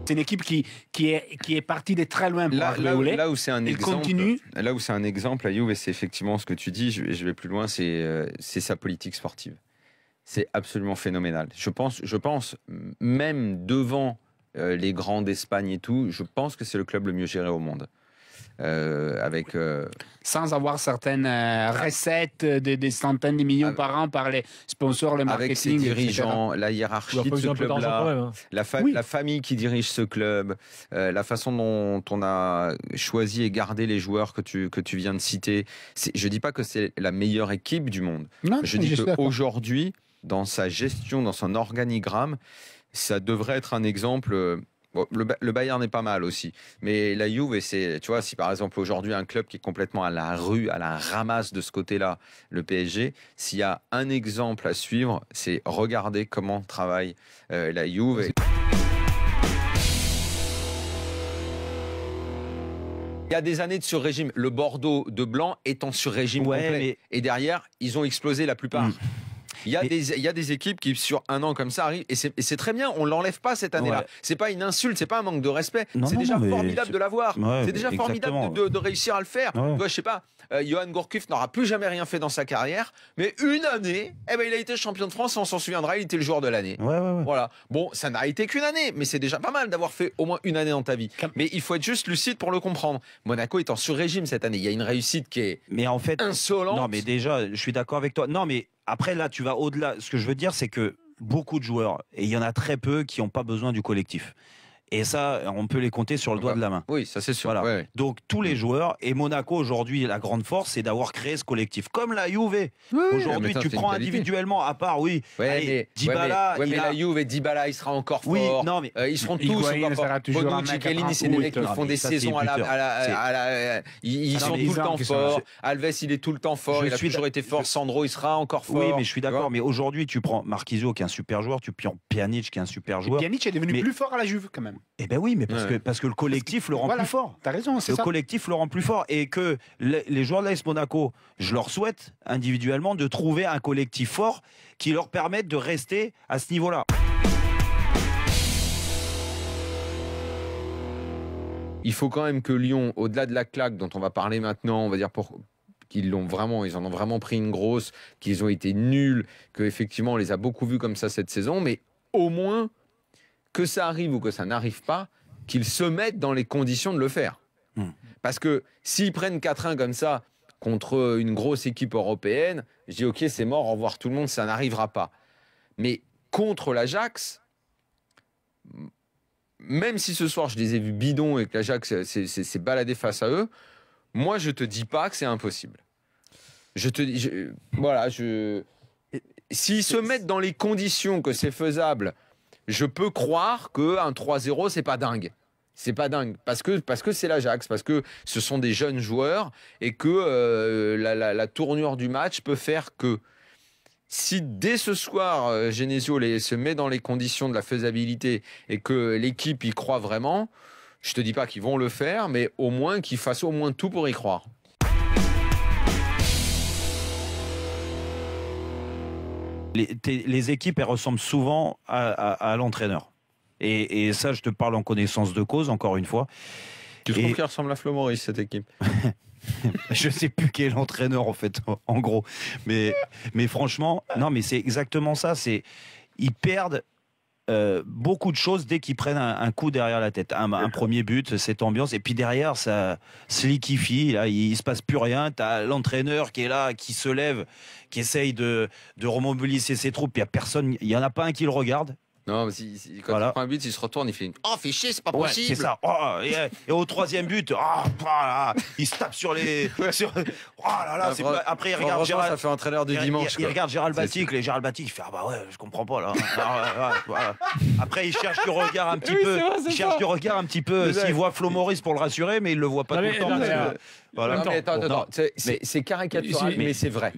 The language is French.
C'est une équipe qui est partie de très loin pour arriver où elle est. Là où c'est un exemple, continue. là où c'est un exemple, la Juve, et c'est effectivement ce que tu dis, je vais plus loin, c'est sa politique sportive. C'est absolument phénoménal. Je pense même devant les grands d'Espagne et tout, je pense que c'est le club le mieux géré au monde. Sans avoir certaines recettes des centaines de millions par an par les sponsors, le marketing, avec ses dirigeants, etc. la hiérarchie de ce club-là, la famille qui dirige ce club, la façon dont on a choisi et gardé les joueurs que tu viens de citer. Je ne dis pas que c'est la meilleure équipe du monde. Non, je dis qu'aujourd'hui, dans sa gestion, dans son organigramme, ça devrait être un exemple. Bon, le Bayern est pas mal aussi, mais la Juve, tu vois, si par exemple aujourd'hui un club qui est complètement à la rue, à la ramasse de ce côté-là, le PSG, s'il y a un exemple à suivre, c'est regarder comment travaille la Juve. Il y a des années de sur-régime, le Bordeaux de blanc est en sur-régime complet, et derrière, ils ont explosé la plupart. Il y a des équipes qui, sur un an comme ça, arrivent. Et c'est très bien, on ne l'enlève pas cette année-là. C'est pas une insulte, c'est pas un manque de respect. C'est déjà formidable de l'avoir. C'est déjà formidable de réussir à le faire. Tu vois, je sais pas, Johan Gourcuff n'aura plus jamais rien fait dans sa carrière. Mais une année, il a été champion de France, on s'en souviendra, il était le joueur de l'année. Voilà. Bon, ça n'a été qu'une année, mais c'est déjà pas mal d'avoir fait au moins une année dans ta vie. Mais il faut être juste lucide pour le comprendre. Monaco est en sur-régime cette année. Il y a une réussite qui est insolente. Non, mais déjà, je suis d'accord avec toi. Non, mais après, là, tu vas au-delà. Ce que je veux dire, c'est que beaucoup de joueurs, et il y en a très peu qui n'ont pas besoin du collectif. Et ça, on peut les compter sur le doigt de la main. Oui, ça c'est sûr. Voilà. Donc tous les joueurs, et Monaco aujourd'hui, la grande force, c'est d'avoir créé ce collectif. Comme la Juve. Aujourd'hui, tu prends individuellement, à part, Dybala. Mais la Juve et Dybala, il sera encore fort. Non, mais ils seront tous encore. Bonucci, Chiellini, c'est des mecs qui font des saisons ils sont tout le temps forts. Alves, il est tout le temps fort. Il a toujours été fort. Sandro, il sera encore fort. Oui, mais je suis d'accord. Mais aujourd'hui, tu prends Marquisio, qui est un super joueur. Tu prends Pjanic, qui est un super joueur. Pjanic est devenu plus fort à la Juve, quand même. Eh ben oui, mais parce que le collectif le rend plus fort. T'as raison, c'est ça. Le collectif le rend plus fort, et que les joueurs de l'AS Monaco, je leur souhaite individuellement de trouver un collectif fort qui leur permette de rester à ce niveau-là. Il faut quand même que Lyon, au-delà de la claque dont on va parler maintenant, on va dire ils en ont vraiment pris une grosse, qu'ils ont été nuls, qu'effectivement on les a beaucoup vus comme ça cette saison, mais au moins que ça arrive ou que ça n'arrive pas, qu'ils se mettent dans les conditions de le faire. Parce que s'ils prennent 4-1 comme ça contre une grosse équipe européenne, je dis ok, c'est mort, au revoir tout le monde, ça n'arrivera pas. Mais contre l'Ajax, même si ce soir je les ai vus bidons et que l'Ajax s'est baladé face à eux, moi je te dis pas que c'est impossible. S'ils se mettent dans les conditions que c'est faisable, je peux croire qu'un 3-0, c'est pas dingue. C'est pas dingue. Parce que c'est l'Ajax, parce que ce sont des jeunes joueurs et que la tournure du match peut faire que si dès ce soir, Genesio se met dans les conditions de la faisabilité et que l'équipe y croit vraiment, je te dis pas qu'ils vont le faire, mais au moins qu'ils fassent au moins tout pour y croire. Les équipes, elles ressemblent souvent à l'entraîneur. Et ça, je te parle en connaissance de cause, encore une fois. Tu trouves qu'elle ressemble à Flo Maurice, cette équipe? Je sais plus qui est l'entraîneur, en fait, en gros. Mais franchement, non, mais c'est exactement ça. Ils perdent beaucoup de choses dès qu'ils prennent un coup derrière la tête. Un premier but, cette ambiance, et puis derrière, ça se liquifie. Là, il se passe plus rien. Tu as l'entraîneur qui est là, qui se lève, qui essaye de remobiliser ses troupes. Il y en a pas un qui le regarde. Non, mais quand il prend un but, il se retourne, il fait « Oh, fais chier, c'est pas possible !» C'est ça. Et au troisième but, il se tape sur les... Après, il regarde Gérald... Ça fait entraîneur du dimanche. Il regarde Gérald Batic, et Gérald Batic, il fait « Ah bah ouais, je comprends pas, là. » Après, il cherche du regard un petit peu. Il cherche du regard un petit peu s'il voit Flo Maurice pour le rassurer, mais il le voit pas tout le temps. Attends, c'est caricatural, mais c'est vrai.